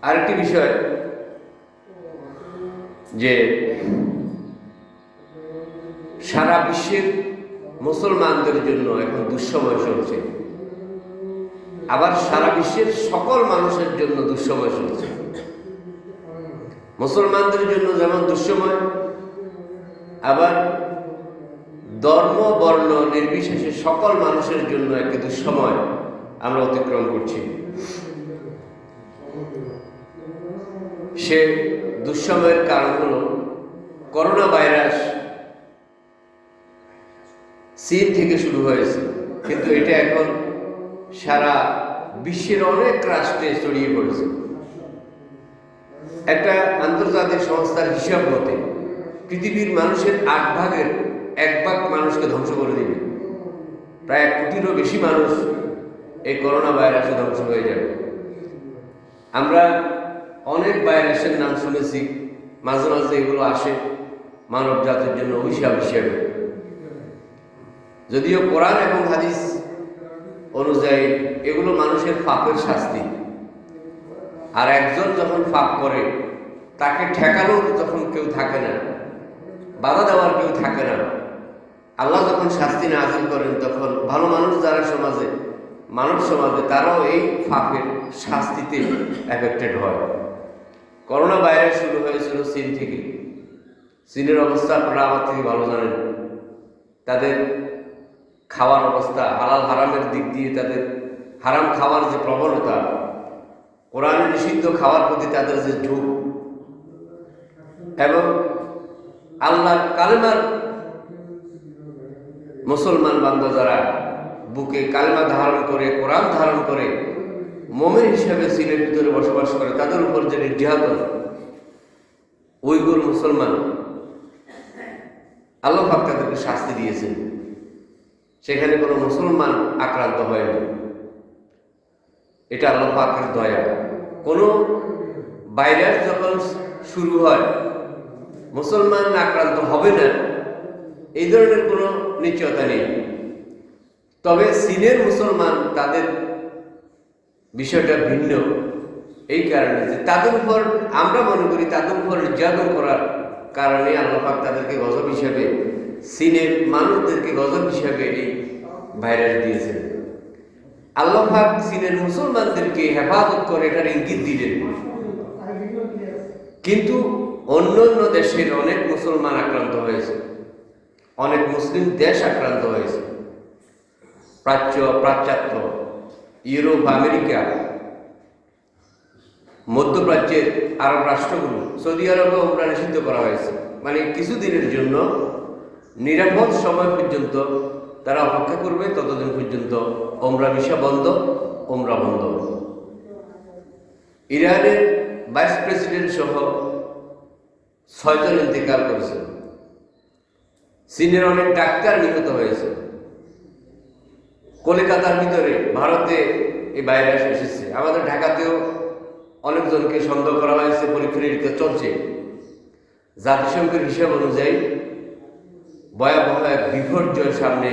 আরেকটি বিষয় যে সারা বিশ্বের মুসলমানদের জন্য এখন দুঃসময় চলছে, আবার সারা বিশ্বের সকল মানুষের জন্য দুঃসময় চলছে। মুসলমানদের জন্য যেমন দুঃসময়, আবার ধর্ম বর্ণ নির্বিশেষে সকল মানুষের জন্য একটি দুঃসময় আমরা অতিক্রম করছি। সে দুঃসময়ের কারণ হল করোনা ভাইরাস। চীন থেকে শুরু হয়েছে, কিন্তু এটা এখন সারা বিশ্বের অনেক রাষ্ট্রে ছড়িয়ে পড়েছে। একটা আন্তর্জাতিক সংস্থার হিসাব মতে পৃথিবীর মানুষের 8 ভাগের 1 ভাগ মানুষকে ধ্বংস করে দিবে। প্রায় 1 কোটিরও বেশি মানুষ এই করোনা ভাইরাসে ধ্বংস হয়ে যাবে। আমরা অনেক ভাইরাসের নাম শুনেছি, মাঝে মাঝে এগুলো আসে মানব জাতির জন্য অভিশাপ হিসেবে। যদিও কোরআন এবং হাদিস অনুযায়ী এগুলো মানুষের পাপের শাস্তি, আর একজন যখন পাপ করে তাকে ঠেকানোর যখন কেউ থাকে না, বাধা দেওয়ার কেউ থাকে না, আল্লাহ যখন শাস্তি নাযিল করেন তখন ভালো মানুষ যারা সমাজে, মানব সমাজে, তারাও এই পাপের শাস্তিতে এফেক্টেড হয়। করোনা ভাইরাস শুরু হয়েছিল চীন থেকে। চীনের অবস্থা আপনারা আমার থেকে ভালো জানেন। তাদের খাওয়ার অবস্থা, হালাল হারামের দিক দিয়ে তাদের হারাম খাওয়ার যে প্রবণতা, কোরআনে নিষিদ্ধ খাওয়ার প্রতি তাদের যে ঝোঁক, এবং আল্লাহর কালেমার মুসলমান বান্দা যারা বুকে কালেমা ধারণ করে, কোরআন ধারণ করে মুমিন হিসেবে চীনের ভিতরে বসবাস করে, তাদের উপর যে নির্যাতন, উইগুর মুসলমান, আল্লাহ পাক তাদেরকে শাস্তি দিয়েছেন। সেখানে কোনো মুসলমান আক্রান্ত হয়নি। এটা আল্লাহ পাকের দয়া। কোনো ভাইরাস যখন শুরু হয় মুসলমান আক্রান্ত হবে না, এই ধরনের কোনো নিশ্চয়তা নেই। তবে চীনের মুসলমান, তাদের বিষয়টা ভিন্ন এই কারণে যে তাদের উপর, আমরা মনে করি তাদের উপর নির্যাতন করার কারণে আল্লাহ পাক তাদেরকে গজব হিসাবে, চীনের মানুষদেরকে গজব হিসাবে এই ভাইরাস দিয়েছেন। আল্লাহ পাক চীনের মুসলমানদেরকে হেফাজত করে এটার ইঙ্গিত দিলেন, কিন্তু অন্য অন্য দেশের অনেক মুসলমান আক্রান্ত হয়েছে, অনেক মুসলিম দেশ আক্রান্ত হয়েছে। প্রাচ্য, পাশ্চাত্য, ইউরোপ, আমেরিকা, মধ্যপ্রাচ্যের আরব রাষ্ট্রগুলো, সৌদি আরবেও ওমরা নিষিদ্ধ করা হয়েছে। মানে কিছুদিনের জন্য নিরাপদ সময় পর্যন্ত তারা অপেক্ষা করবে, ততদিন পর্যন্ত ওমরা ভিসা বন্ধ, ওমরা বন্ধ। ইরানের ভাইস প্রেসিডেন্ট সহ 6 জন ইন্তেকাল করেছে। চীনের অনেক ডাক্তার নিহত হয়েছে। কলকাতার ভিতরে, ভারতে এই ভাইরাস এসেছে। আমাদের ঢাকাতেও অনেকজনকে সন্দেহ করা হয়েছে, পরীক্ষা নিরীক্ষা চলছে। জাতিসংঘের হিসাব অনুযায়ী ভয়াবহ এক বিপর্যয়ের সামনে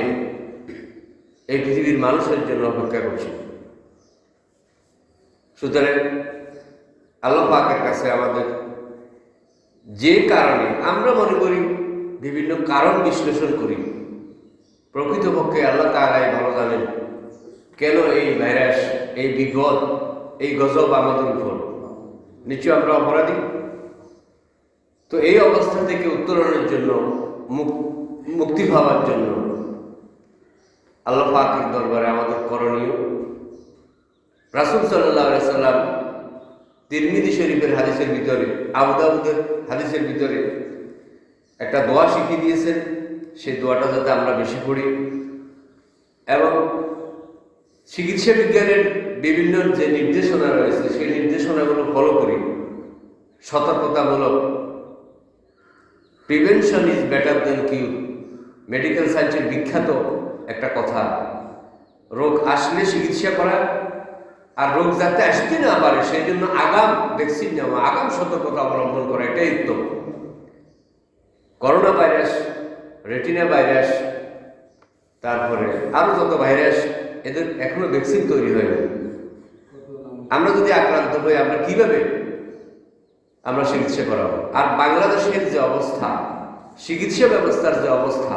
এই পৃথিবীর মানুষের জন্য অপেক্ষা করছে। সুতরাং আল্লাহ পাকের কাছে আমাদের যে কারণে আমরা মনে করি, বিভিন্ন কারণ বিশ্লেষণ করি, প্রকৃতপক্ষে আল্লাহ তাআলাই ভালো জানেন কেন এই ভাইরাস, এই বিপদ, এই গজব আমাদের উপর। নিশ্চয় আমরা অপরাধী। তো এই অবস্থা থেকে উত্তরণের জন্য, মুক্তি পাওয়ার জন্য আল্লাহ পাকের দরবারে আমাদের করণীয়, রাসূল সাল্লাল্লাহু আলাইহি সাল্লাম তিরমিজি শরীফের হাদিসের ভিতরে, আবু দাউদের হাদিসের ভিতরে একটা দোয়া শিখিয়ে দিয়েছেন। সেই দোয়াটা যাতে আমরা বেশি পড়ি, এবং চিকিৎসা বিজ্ঞানের বিভিন্ন যে নির্দেশনা রয়েছে সেই নির্দেশনাগুলো ফলো করি। সতর্কতামূলক, prevention is better than cure, medical সায়েন্সের বিখ্যাত একটা কথা। রোগ আসলে চিকিৎসা করা, আর রোগ যাতে আসতে না পারে সেই জন্য আগাম ভ্যাকসিন নেওয়া, আগাম সতর্কতা অবলম্বন করা, এটাই উত্তম। করোনা ভাইরাস, রেটিনা ভাইরাস, তারপরে আরো যত ভাইরাস, এদের এখনো ভ্যাকসিন তৈরি হয়নি। আমরা যদি আক্রান্ত হই আমরা কিভাবে আমরা চিকিৎসা করাবো। আর বাংলাদেশের যে অবস্থা, চিকিৎসা ব্যবস্থার যে অবস্থা,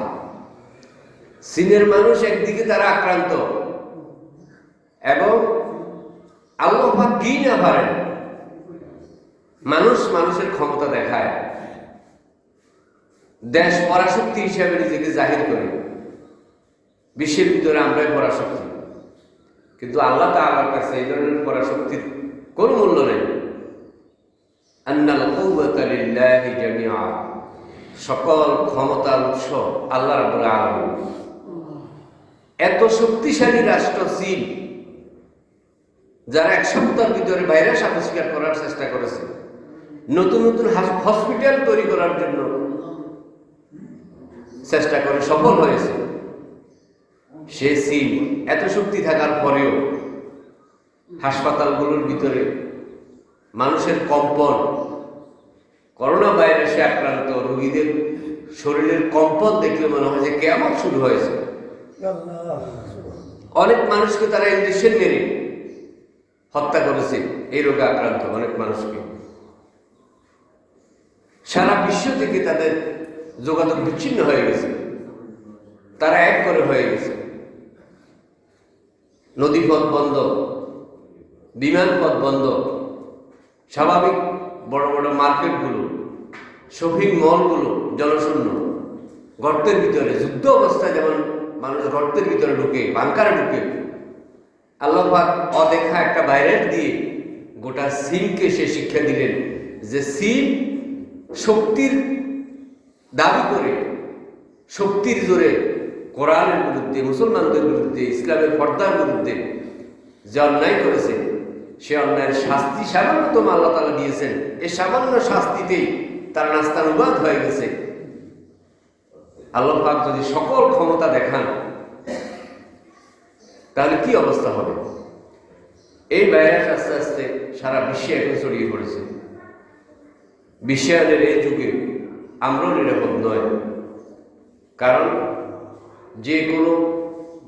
চীনের মানুষ একদিকে তারা আক্রান্ত এবং আল্লাহ পাক কি না পারেন, মানুষ মানুষের ক্ষমতা দেখায়, দেশ পরাশক্তি হিসেবে নিজেকে জাহির করে, বিশ্বের ভিতরে আমরাই পরাশক্তি। কিন্তু আল্লাহ তাআলার কাছে এই ধরনের পরাশক্তির কোনো মূল্য নেই। আন্নাল কুওয়াতা লিল্লাহি জামিআ, সকল ক্ষমতার উৎস আল্লাহ রাব্বুল আলামিন। এত শক্তিশালী রাষ্ট্র চীন, যারা এক সপ্তাহের ভিতরে ভাইরাস আবিষ্কার করার চেষ্টা করেছে, নতুন নতুন হসপিটাল তৈরি করার জন্য চেষ্টা করে সফল হয়েছে, সে চীন এত শক্তি থাকার পরেও হাসপাতালগুলোর ভিতরে মানুষের কম্পন, করোনা ভাইরাসে আক্রান্ত রোগীদের শরীরের কম্পন দেখলে মনে হয় যে কিয়ামত শুরু হয়েছে। অনেক মানুষকে তারা ইঞ্জেকশন মেরে হত্যা করেছে, এই রোগে আক্রান্ত অনেক মানুষকে। সারা বিশ্ব থেকে তাদের যোগাযোগ বিচ্ছিন্ন হয়ে গেছে, তারা এক করে হয়ে গেছে। নদীপথ বন্ধ, বিমান পথ বন্ধ, স্বাভাবিক বড় বড় মার্কেটগুলো, শপিং মলগুলো জনশূন্য। গর্তের ভিতরে যুদ্ধ অবস্থায় যেমন মানুষ গর্তের ভিতরে ঢুকে, বাংকারে ঢুকে, আল্লাহ পাক অদেখা একটা ভাইরাস দিয়ে গোটা চীনকে সে শিক্ষা দিলেন যে চীন শক্তির দাবি করে, শক্তির জোরে কোরআনের বিরুদ্ধে, মুসলমানদের বিরুদ্ধে, ইসলামের পর্দার বিরুদ্ধে যে অন্যায় করেছে, সে অন্যায়ের শাস্তি সামান্যতম আল্লাহ তাআলা দিয়েছেন। এই সামান্য শাস্তিতেই তার নাস্তানুবাদ হয়ে গেছে। আল্লাহ পাক যদি সকল ক্ষমতা দেখান তাহলে কি অবস্থা হবে? এই ভাইরাস আস্তে আস্তে সারা বিশ্বে এখন ছড়িয়ে পড়েছে। বিশ্বায়নের এই যুগে আমরাও নিরাপদ নয়, কারণ যে কোনো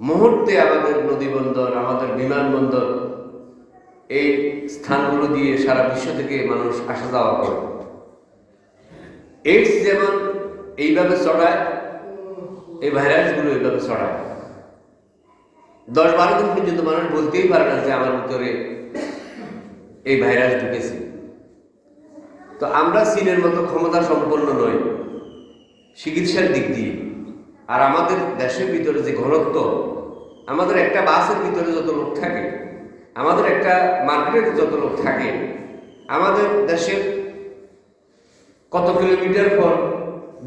মুহূর্তে আমাদের নদীবন্দর, আমাদের বিমানবন্দর, এই স্থানগুলো দিয়ে সারা বিশ্ব থেকে মানুষ আসা যাওয়া করে। এইডস যেমন এইভাবে ছড়ায়, এই ভাইরাসগুলো এইভাবে ছড়ায়। 10-12 দিন পর্যন্ত মানুষ বলতেই পারে না যে আমার ভিতরে এই ভাইরাস ঢুকেছে। তো আমরা চীনের মতো ক্ষমতা সম্পন্ন নই চিকিৎসার দিক দিয়ে। আর আমাদের দেশের ভিতরে যে ঘনত্ব, আমাদের একটা বাসের ভিতরে যত লোক থাকে, আমাদের একটা মার্কেটে যত লোক থাকে, আমাদের দেশের কত কিলোমিটার পর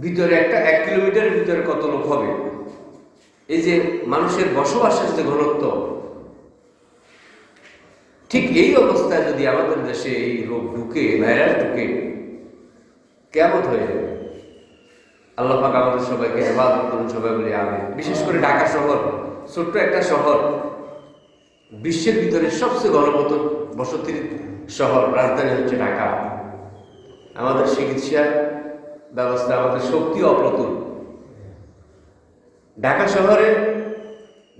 ভিতরে একটা 1 কিলোমিটারের ভিতরে কত লোক হবে। এই যে মানুষের বসবাসের যে ঘনত্ব, ঠিক এই অবস্থায় যদি আমাদের দেশে এই রোগ ঢুকে, ভাইরাস ঢুকে, কিয়ামত হয়ে যাবে। আল্লাহ পাক আমাদের সবাইকে হেফাজত করুন, সবাই বলি আমিন। বিশেষ করে ঢাকা শহর, ছোট্ট একটা শহর, বিশ্বের ভিতরে সবচেয়ে বসতির শহর, রাজধানী হচ্ছে ঢাকা। আমাদের চিকিৎসা ব্যবস্থা, আমাদের শক্তি অপ্রতুল। ঢাকা শহরে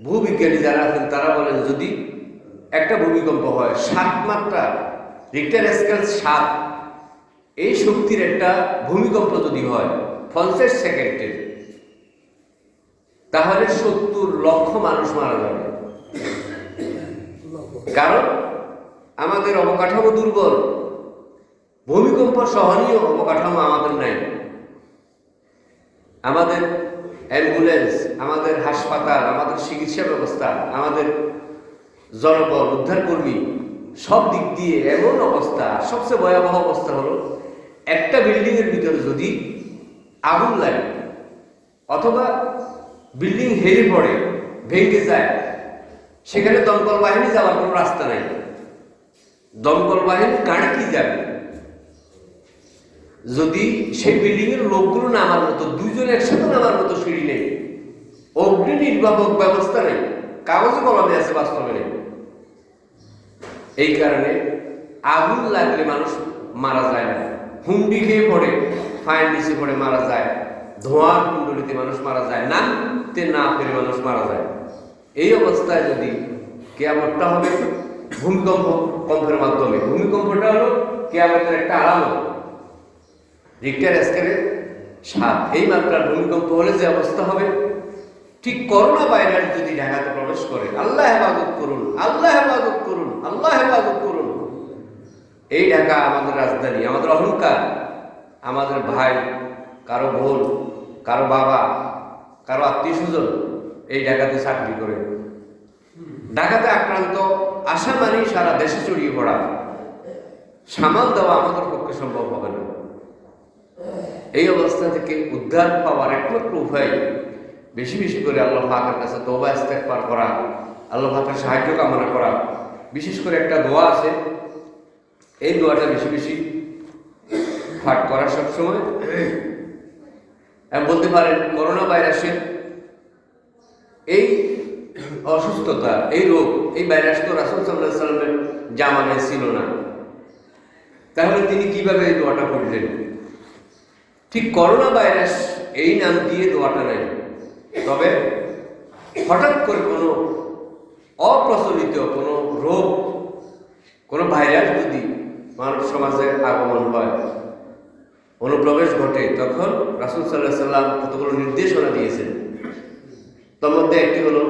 ভূবিজ্ঞানী যারা আছেন তারা বলেন যদি একটা ভূমিকম্প হয় 7 মাত্রা, রিক্টার স্কেল 7, এই শক্তির একটা ভূমিকম্প যদি হয় 50 সেকেন্ডের, তাহলে 70 লক্ষ মানুষ মারা যাবে। কারণ আমাদের অবকাঠামো দুর্বল, ভূমিকম্প সহনীয় অবকাঠামো আমাদের নাই। আমাদের অ্যাম্বুলেন্স, আমাদের হাসপাতাল, আমাদের চিকিৎসা ব্যবস্থা, আমাদের জনবল, উদ্ধারকর্মী, সব দিক দিয়ে এমন অবস্থা। সবচেয়ে ভয়াবহ অবস্থা হলো একটা বিল্ডিং এর ভিতরে যদি আগুন লাগে অথবা বিল্ডিং হেরে পড়ে, ভেঙে যায়, সেখানে দমকল বাহিনী যাওয়ার কোনো রাস্তা নাই। দমকল বাহিনী গাড়ি কি যাবে? যদি সেই বিল্ডিং এর লোকগুলো নামার মতো, 2 জন একসাথে নামার মতো সিঁড়ি নেই, অগ্নি নির্বাপক ব্যবস্থা নেই, কাগজে কলমে আছে, বাস্তবে নেই। এই কারণে আগুন লাগলে মানুষ মারা যায় না, হুন্ডি খেয়ে পড়ে, ফায়ার নিচে পড়ে মারা যায়, ধোঁয়ার কুণ্ডলিতে মানুষ মারা যায়, নামতে না পেরে মানুষ মারা যায়। এই অবস্থায় যদি কিয়ামতটা হবে ভূমিকম্পের মাধ্যমে। ভূমিকম্পটা হলো কিয়ামতের একটা আলামত। রিক্টার স্কেলে 7। এই মাত্রার ভূমিকম্প হলে যে অবস্থা হবে, ঠিক করোনা ভাইরাস যদি ঢাকাতে প্রবেশ করে, আল্লাহ হেফাজত করুন, আল্লাহ হেফাজত করুন, আল্লাহ হেফাজত করুন। এই ঢাকা আমাদের রাজধানী, আমাদের অহংকার, আমাদের ভাই, কারো বোন, কারো বাবা, কারো আত্মীয় স্বজন এই ঢাকাতে চাকরি করে। ঢাকাতে আক্রান্ত আসা মানেই সারা দেশে ছড়িয়ে পড়া, সামাল দেওয়া আমাদের পক্ষে সম্ভব হবে না। এই অবস্থা থেকে উদ্ধার পাওয়ার একমাত্র উপায় বেশি বেশি করে আল্লাহ পাকের কাছে তওবা ইস্তেগফার করা, আল্লাহ পাকের সাহায্য কামনা করা। বিশেষ করে একটা দোয়া আছে, এই দোয়াটা বেশি বেশি পাঠ করা সবসময়। বলতে পারেন করোনা ভাইরাসের এই অসুস্থতা, এই রোগ, এই ভাইরাস তো রাসূল সাল্লাল্লাহু আলাইহি ওয়াসাল্লামের জামানায় ছিল না, তাহলে তিনি কিভাবে এই দোয়াটা পড়লেন? ঠিক করোনা ভাইরাস এই নাম দিয়ে দোয়াটা নেই, তবে হঠাৎ করে কোনো অপ্রচলিত কোনো রোগ, কোনো ভাইরাস যদি মানব সমাজে আগমন হয়, অনুপ্রবেশ ঘটে, তখন রাসূল সাল্লাল্লাহু আলাইহি ওয়াসাল্লাম কতগুলো নির্দেশনা দিয়েছেন। তার মধ্যে একটি হলো,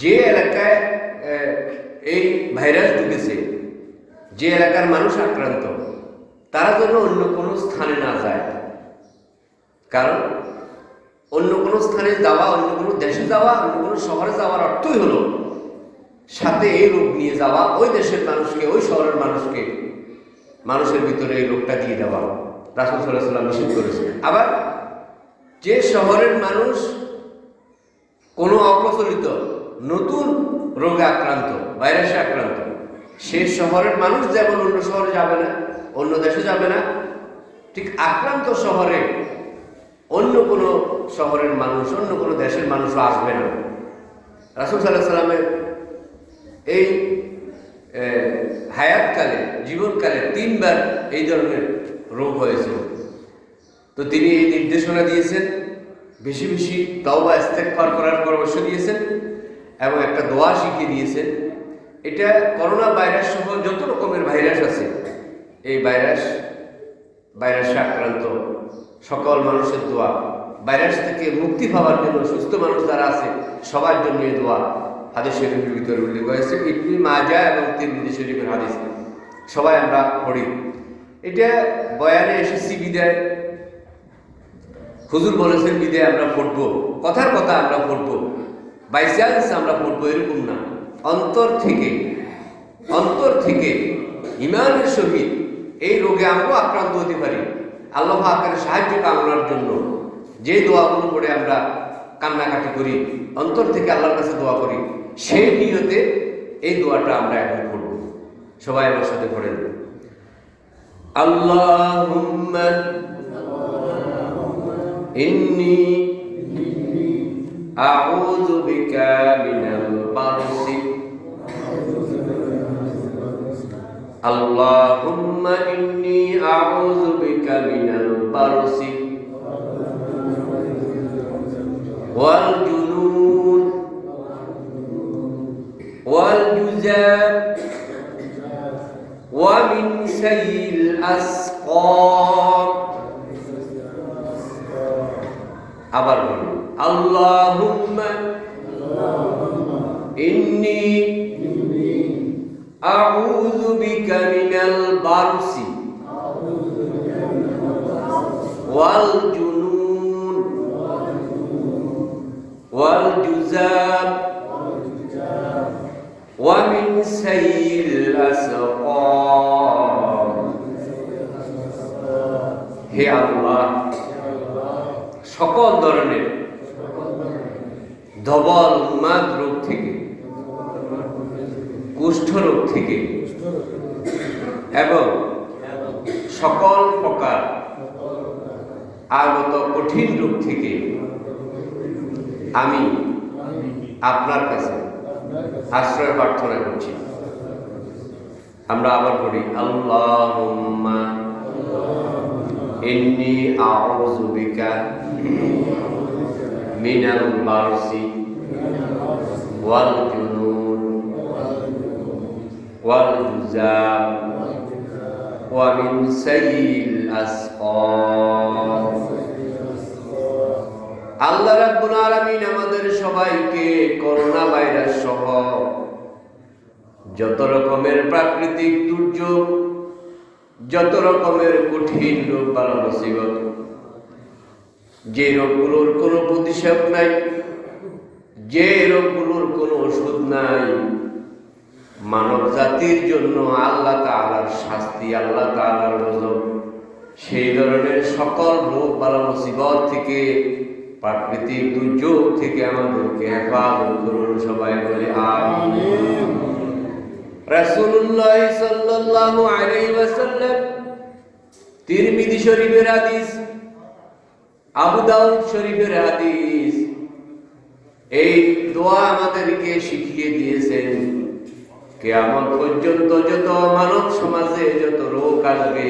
যে এলাকায় এই ভাইরাস ঢুকেছে, যে এলাকার মানুষ আক্রান্ত, তারা যেন অন্য কোনো স্থানে না যায়। কারণ অন্য কোনো স্থানে যাওয়া, অন্য কোনো দেশে যাওয়া, অন্য কোনো শহরে যাওয়ার অর্থই হলো সাথে এই রোগ নিয়ে যাওয়া, ওই দেশের মানুষকে, ওই শহরের মানুষকে, মানুষের ভিতরে এই রোগটা দিয়ে দেওয়া। রাসূল সাল্লাল্লাহু আলাইহি ওয়াসাল্লাম নিষেধ করেছেন। আবার যে শহরের মানুষ কোনো অপ্রচলিত নতুন রোগে আক্রান্ত, ভাইরাসে আক্রান্ত, সে শহরের মানুষ যেমন অন্য শহরে যাবে না, অন্য দেশে যাবে না, ঠিক আক্রান্ত শহরে অন্য কোনো শহরের মানুষ, অন্য কোনো দেশের মানুষও আসবে না। রাসূল সাল্লাল্লাহু আলাইহি ওয়াসাল্লামের এই হায়াতকালে, জীবনকালে 3 বার এই ধরনের রোগ হয়েছিল। তো তিনি এই নির্দেশনা দিয়েছেন, বেশি বেশি তওবা ইস্তেগফার করার পরামর্শ দিয়েছেন এবং একটা দোয়া শিখিয়ে দিয়েছেন। এটা করোনা ভাইরাস সহ যত রকমের ভাইরাস আছে, এই ভাইরাসে আক্রান্ত সকল মানুষের দোয়া, ভাইরাস থেকে মুক্তি পাওয়ার জন্য সুস্থ মানুষ যারা আছে সবার জন্য এই দোয়া হাদিস শরীফের ভিতরে উল্লেখ হয়েছে। ইবনে মাজাহ এবং তিরমিজি শরীফের হাদিস সবাই আমরা পড়ি। এটা বয়ানে এসেছি বিদায়, হুজুর বলেছেন বিদায় আমরা পড়বো, কথার কথা আমরা পড়বো, বাই চান্স আমরা পড়বো, এরকম না। অন্তর থেকে ঈমানের সহিত এই রোগে আমরা আক্রান্ত হতে পারি, আল্লাহ পাকের সাহায্য কামনার জন্য যে দোয়াগুলো পড়ে আমরা কান্নাকাটি করি, অন্তর থেকে আল্লাহর কাছে দোয়া করি, সেই নিয়তে এই দোয়াটা আমরা এখন পড়ব। সবাই আমার সাথে পড়েন, আল্লাহুম্মা ইন্নী আউযু বিকা মিনাল বারসি, আল্লাহুম্মা ইন্নী আউযু বিকা মিনাল বারসি ওয়াল জুনুন ওয়াল জুযাব ওয়া মিন সাইয়িল আসকাম। আবার বলুন, আল্লাহুম্মা ইন্নী আউযু বিকা মিনাল বারসি ওয়াল জুনুন ওয়াল জুযাব ওয়া মিন সাইয়িল আসকাম। হে আল্লাহ, সকল ধরনের ধবল উন্মাদ রোগ থেকে, কুষ্ঠ রোগ থেকে এবং সকল প্রকার আগত কঠিন রোগ থেকে আমি আপনার কাছে আশ্রয় প্রার্থনা করছি। আমরা আবার পড়ি, আল্লাহুম্মা ইন্নী আউযু বিকা মিনাল বারসি ওয়াল জুনুন ওয়াল জুযাব ومن سيء الأسقام আল্লাহ রাব্বুল আলামিন আমাদের সবাইকে করোনা ভাইরাস সহ যত রকমের প্রাকৃতিক দুর্যোগ, যত রকমের কঠিন রোগ বালা মুসিবত, যে রোগগুলোর কোনো প্রতিষেধক নাই, যে রোগগুলোর কোনো ওষুধ নাই, মানব জাতির জন্য আল্লাহ তাআলার শাস্তি, আল্লাহ তাআলার গজব, সেই ধরনের সকল রোগ বালা মুসিবত থেকে, প্রাকৃতিক দুর্যোগ থেকে আমাদেরকে হেফাজত করুন। সবাই বলে আমিন। রাসূলুল্লাহ সাল্লাল্লাহু আলাইহি ওয়াসাল্লাম তিরমিজি শরীফের হাদিস, আবু দাউদ শরীফের হাদিস, এই দোয়া আমাদেরকে শিখিয়ে দিয়েছেন। কিয়ামত পর্যন্ত যত মানব সমাজে যত রোগ আসবে,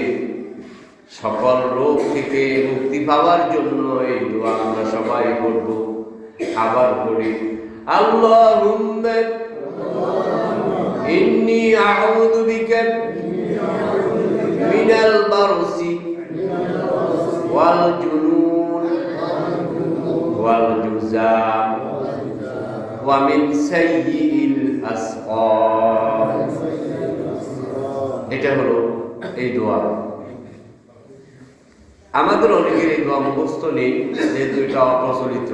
সকল রোগ থেকে মুক্তি পাওয়ার জন্য এই দোয়া আমরা সবাই করব। আবার পড়ি, আল্লাহুম্মা ইন্নী আউযু বিকা মিনাল বারসি ওয়াল জুনুন ওয়াল জুযাম ওয়া মিন সাইয়্যিল আসকাম। এটা হলো এই দোয়া। আমাদের অনেকের এই দোয়া মুখস্থ নেই, যেহেতু এটা অপ্রচলিত।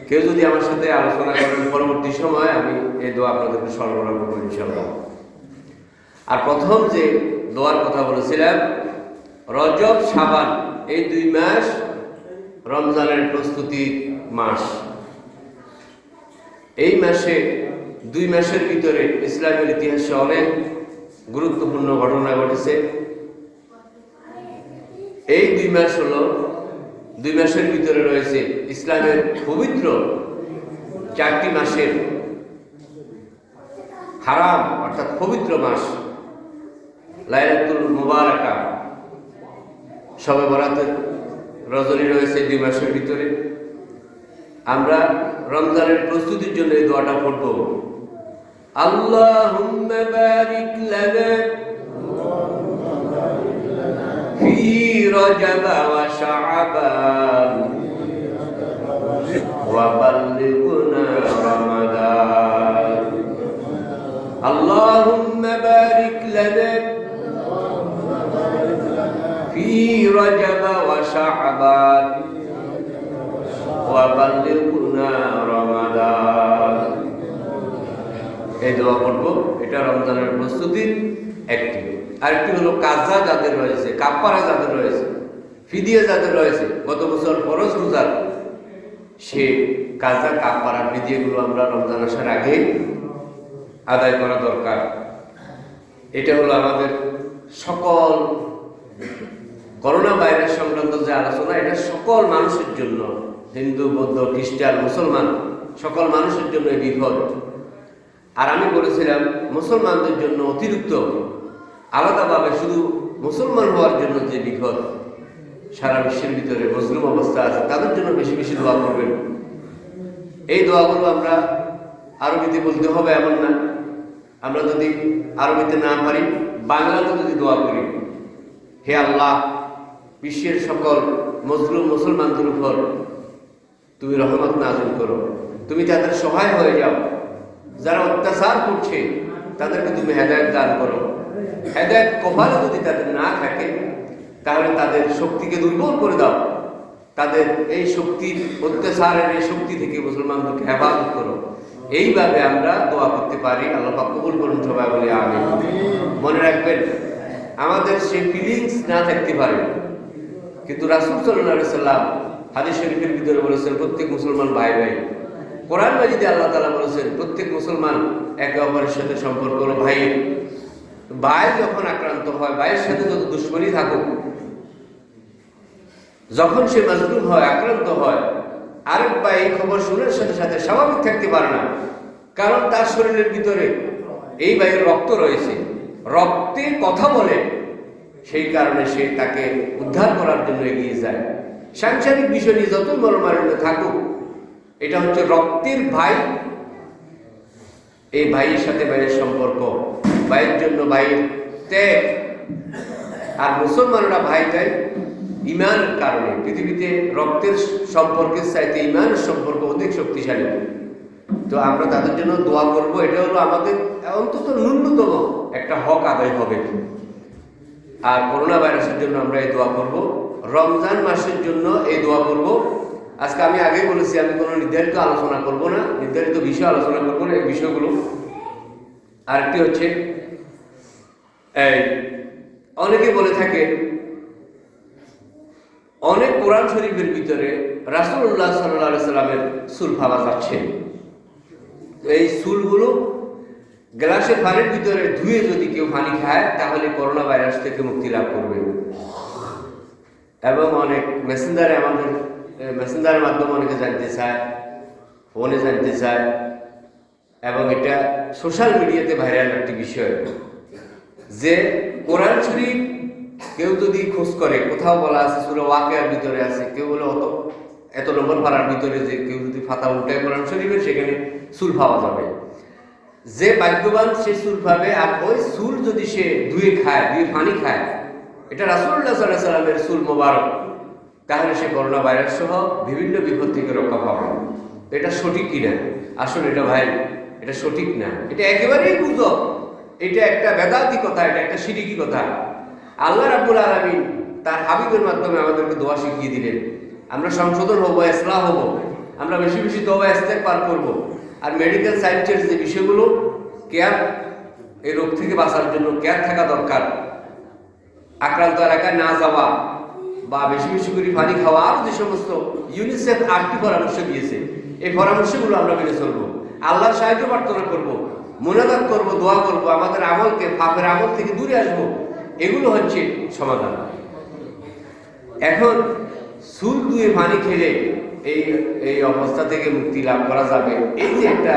কেউ যদি আমার সাথে আলোচনা করেন, পরবর্তী সময় আমি এই দোয়া আপনাদেরকে সরবরাহ করবো ইনশাআল্লাহ। আর প্রথম যে দোয়ার কথা বলেছিলাম, রজব শাবান এই 2 মাস রমজানের প্রস্তুতির মাস। এই মাসে 2 মাসের ভিতরে ইসলামের ইতিহাসে অনেক গুরুত্বপূর্ণ ঘটনা ঘটেছে। এই 2 মাস হলো, 2 মাসের ভিতরে রয়েছে ইসলামের পবিত্র 4টি মাসের হারাম অর্থাৎ পবিত্র মাস। লাইলাতুল মুবারাকা, শবে বরাতের রজনী রয়েছে 2 মাসের ভিতরে। আমরা রমজানের প্রস্তুতির জন্য এই দোয়াটা পড়ব। আল্লাহুম্মা বারিক লানা ফি রজব ওয়া শাবান ওয়া বাল্লিগনা রমাদান। আল্লাহুম্মা বারিক লানা ফি রজব ওয়া শাবান ওয়া বাল্লিগনা রমাদান। এই দোয়া পড়ব। এটা রমজানের প্রস্তুতির একটি। আরেকটি হলো কাজা যাদের রয়েছে, কাফারা যাদের রয়েছে, ফিদিয়া যাদের রয়েছে, গত বছর ফরজ রোজার সে কাজা, কাফারা, ফিদিয়াগুলো আমরা রমজান আসার আগে আদায় করা দরকার। এটা হলো আমাদের সকল করোনা ভাইরাস সংক্রান্ত যে আলোচনা, এটা সকল মানুষের জন্য, হিন্দু, বৌদ্ধ, খ্রিস্টান, মুসলমান, সকল মানুষের জন্য এই বিপদ। আর আমি বলেছিলাম মুসলমানদের জন্য অতিরিক্ত আলাদাভাবে শুধু মুসলমান হওয়ার জন্য যে বিপদ, সারা বিশ্বের ভিতরে মজলুম অবস্থা আছে, তাদের জন্য বেশি বেশি দোয়া করবেন। এই দোয়াগুলো আমরা আরবিতে বলতে হবে এমন না। আমরা যদি আরবিতে না পারি, বাংলাতে যদি দোয়া করি, হে আল্লাহ, বিশ্বের সকল মজলুম মুসলমানদের উপর তুমি রহমত নাযিল করো, তুমি তাদের সহায় হয়ে যাও, যারা অত্যাচার করছে তাদেরকে তুমি হেদায়েত দান করো। হেদায়েত কপালে যদি তাদের না থাকে, তাহলে তাদের শক্তিকে দুর্বল করে দাও, তাদের এই শক্তির, অত্যাচারের এই শক্তি থেকে মুসলমানদেরকে হেফাজত করো। এইভাবে আমরা দোয়া করতে পারি। আল্লাহ পাক কবুল করুন। সবাই বলি আমিন। মনে রাখবেন, আমাদের সেই ফিলিংস না থাকতে পারে, কিন্তু রাসূল সাল্লাল্লাহু আলাইহি সাল্লাম হাদিস শরীফের ভিতরে বলেছেন প্রত্যেক মুসলমান ভাই ভাই। কোরআন মাজিদে আল্লাহ তাআলা বলেছেন প্রত্যেক মুসলমান একে অপরের সাথে সম্পর্ক হলো ভাই। ভাই যখন আক্রান্ত হয়, ভাইয়ের সাথে যত দুশ্মনী থাকুক, যখন সে মাজলুম হয়, আক্রান্ত হয়, আরেক ভাই এই খবর শোনার সাথে সাথে স্বাভাবিক থাকতে পারে না, কারণ তার শরীরের ভিতরে এই ভাইয়ের রক্ত রয়েছে, রক্তে কথা বলে, সেই কারণে সে তাকে উদ্ধার করার জন্য এগিয়ে যায়। সাংসারিক বিষয় নিয়ে যতই মরমারিণ্য থাকুক, এটা হচ্ছে রক্তের ভাই। এই ভাইয়ের সাথে ভাইয়ের সম্পর্ক, ভাইয়ের জন্য ভাইয়ের ত্যাগ। আর মুসলমানরা ভাইটাই ইমানের কারণে, পৃথিবীতে রক্তের সম্পর্কের চাইতে ইমানের সম্পর্ক অধিক শক্তিশালী। তো আমরা তাদের জন্য দোয়া করব, এটা হলো আমাদের অন্তত ন্যূনতম একটা হক আদায় হবে। আর করোনা ভাইরাসের জন্য আমরা এই দোয়া করব, রমজান মাসের জন্য এই দোয়া করব। আজকে আমি আগে বলেছি আমি কোনো নির্ধারিত আলোচনা করব না, নির্ধারিত বিষয় আলোচনা করব না, এই বিষয়গুলো। আরেকটি হচ্ছে এই অনেকে বলে থাকে অনেক কোরআন শরীফের ভিতরে রাসূলুল্লাহ সাল্লাল্লাহু আলাইহি সাল্লামের চুল পাওয়া যাচ্ছে। এই চুলগুলো গ্লাসের পানির ভিতরে ধুয়ে যদি কেউ পানি খায় তাহলে করোনা ভাইরাস থেকে মুক্তি লাভ করবে। এবং অনেক মেসেঞ্জারের মাধ্যমে অনেকে জানতে চায়, ফোনে জানতে চায়, এবং এটা সোশ্যাল মিডিয়াতে ভাইরাল একটি বিষয় যে কোরআন শরীফ কেউ যদি খোঁজ করে, কোথাও বলা আছে সূরা ওয়াকিয়ার ভিতরে আছে, কেউ বলে এত নম্বর পাড়ার ভিতরে যে কেউ যদি ফাতা উল্টায় কোরআন শরীফের সেখানে চুল পাওয়া যাবে। যে ভাগ্যবান সে চুল পাবে। আর ওই চুল যদি সে ধুয়ে খায়, ধুয়ে পানি খায়, এটা রাসূলুল্লাহ সাল্লাল্লাহু আলাইহি সাল্লামের চুল মোবারক, তাহলে সে করোনা ভাইরাস সহ বিভিন্ন বিপদ থেকে রক্ষা পাবে। এটা সঠিক কিনা? আসলে এটা ভাই এটা সঠিক না, এটা একেবারেই গুজব, এটা একটা বেদাতি কথা, এটা একটা শিরকি কথা। আল্লাহ রাব্বুল আলামিন তার হাবিবের মাধ্যমে আমাদেরকে দোয়া শিখিয়ে দিলেন, আমরা সংশোধন হব, ইসলাহ হব, আমরা বেশি বেশি তওবা ইস্তেগফার করব। আর মেডিকেল সায়েন্সের যে বিষয়গুলো কেয়ার, এই রোগ থেকে বাঁচার জন্য কেয়ার থাকা দরকার। আক্রান্ত এলাকায় না যাওয়া বা বেশি বেশি করে পানি খাওয়া, আর যে সমস্ত ইউনিসেফ 8টি পরামর্শ দিয়েছে, এই পরামর্শগুলো আমরা মেনে চলবো, আল্লাহর সাহায্য প্রার্থনা করব, মোনাজাত করব, দোয়া করব, আমাদের আমলকে পাপের আমল থেকে দূরে আসবো। এগুলো হচ্ছে সমাধান। এখন চুল ধুয়ে পানি খেলে এই অবস্থা থেকে মুক্তি লাভ করা যাবে, এই যে একটা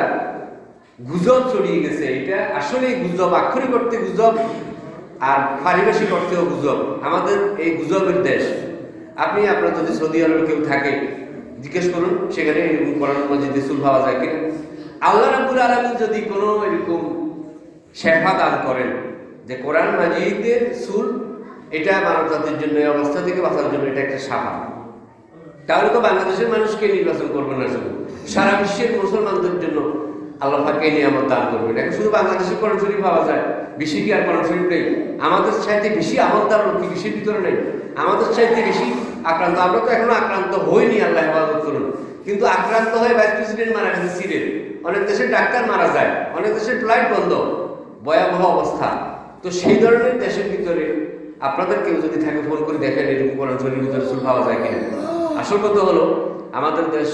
গুজব ছড়িয়ে গেছে, এটা আসলে গুজব, আক্ষরিক অর্থে গুজব আর পারিভাষিক অর্থেও গুজব। আমাদের এই গুজবের দেশ। আপনার যদি সৌদি আরবে কেউ থাকে জিজ্ঞেস করুন সেখানে এরকম কোরআন মজিদে চুল পাওয়া যায় কিনা। আল্লাহ রাব্বুল আলামিন যদি কোনো এরকম শেফা দান করেন যে কোরআন মাজিদের চুল এটা মানব জাতির জন্য, এই অবস্থা থেকে বাঁচার জন্য এটা একটা সাফা, তাহলে তো বাংলাদেশের মানুষকে নির্বাচন করবেন না, শুধু সারা বিশ্বের মুসলমানদের জন্য আল্লাহ পাকে নিয়ামত দান করবেন। এখন শুধু বাংলাদেশে কোরআন শরীফ পাওয়া যায়, বেশি কি আর কোরআন শরীফ নেই? আমাদের চাইতে বেশি আমলদার লোক কি বিশ্বের ভিতরে নেই? আমাদের চাইতে বেশি আক্রান্ত, আমরা তো এখনো আক্রান্ত হইনি, আল্লাহ হেফাজত করুন। কিন্তু আক্রান্ত হয়ে ভাইস প্রেসিডেন্ট মারা গেছে সিলেট, অনেক দেশের ডাক্তার মারা যায়, অনেক দেশের ফ্লাইট বন্ধ, ভয়াবহ অবস্থা। তো সেই ধরনের দেশের ভিতরে আপনাদের কেউ যদি থাকে ফোন করে দেখেন এরকম কোরআন শরীফের ভিতরে চুল পাওয়া যায় কিনা। আসল কথা হলো আমাদের দেশ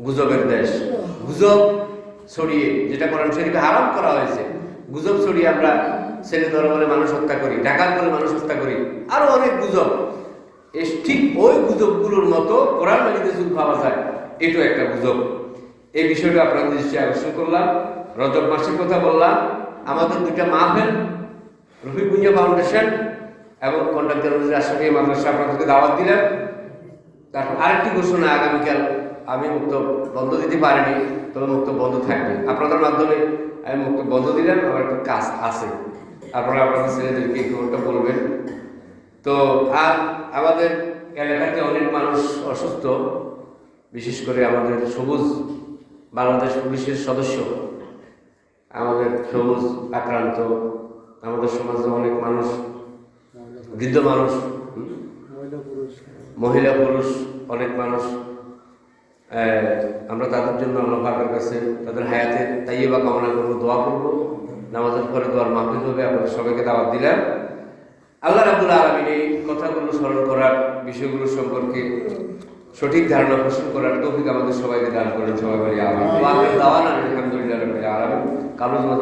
গুজবের দেশ। গুজব ছড়িয়ে, যেটা কোরআন শরীফে হারাম করা হয়েছে, গুজব ছড়িয়ে আমরা ছেলে ধরা বলে মানুষ হত্যা করি, ডাকাত বলে মানুষ হত্যা করি, আরো অনেক গুজব। ঠিক ওই গুজবগুলোর মতো কোরআন মাজিদে চুল পাওয়া যায়, এটাও একটা গুজব। এই বিষয়টা আপনাদের দৃষ্টি আকর্ষণ করলাম। রজব মাসের কথা বললাম। আমাদের দুইটা মাহফিল, রফিকুঞ্জ ফাউন্ডেশন এবং কন্ডাক্টর আশরাফি মাদ্রাসা, আপনাদেরকে দাওয়াত দিলাম। তারপর আরেকটি ঘোষণা, আগামীকাল আমি মুক্ত বন্ধ দিতে পারিনি, তবে মুক্ত বন্ধ থাকবে আপনাদের মাধ্যমে। আমি মুক্ত বন্ধ দিলাম, আমার একটা কাজ আছে, আপনারা আপনাদের ছেলেদেরকে একটু বলবেন। তো আর আমাদের এলাকাতে অনেক মানুষ অসুস্থ, বিশেষ করে আমাদের সবুজ বাংলাদেশ পুলিশের সদস্য, আমাদের সবুজ আক্রান্ত, আমাদের সমাজে অনেক মানুষ, বৃদ্ধ মানুষ, মহিলা পুরুষ অনেক মানুষ। আমরা তাদের জন্য আল্লাহ পাকের কাছে তাদের হায়াতের তাইয়্যিবা কামনা করবো, দোয়া করবো। নামাজের পরে দোয়ার মাহফিল হবে, আপনাদের সবাইকে দাওয়াত দিলাম। আল্লাহ রাব্বুল আলামিন এই কথাগুলো স্মরণ করার, বিষয়গুলো সম্পর্কে সঠিক ধারণা পোষণ করার তৌফিক আমাদের সবাইকে দান করেন। সবাই বলি আমিন। আলহামদুলিল্লাহ রাব্বিল আলামিন। কালো জমা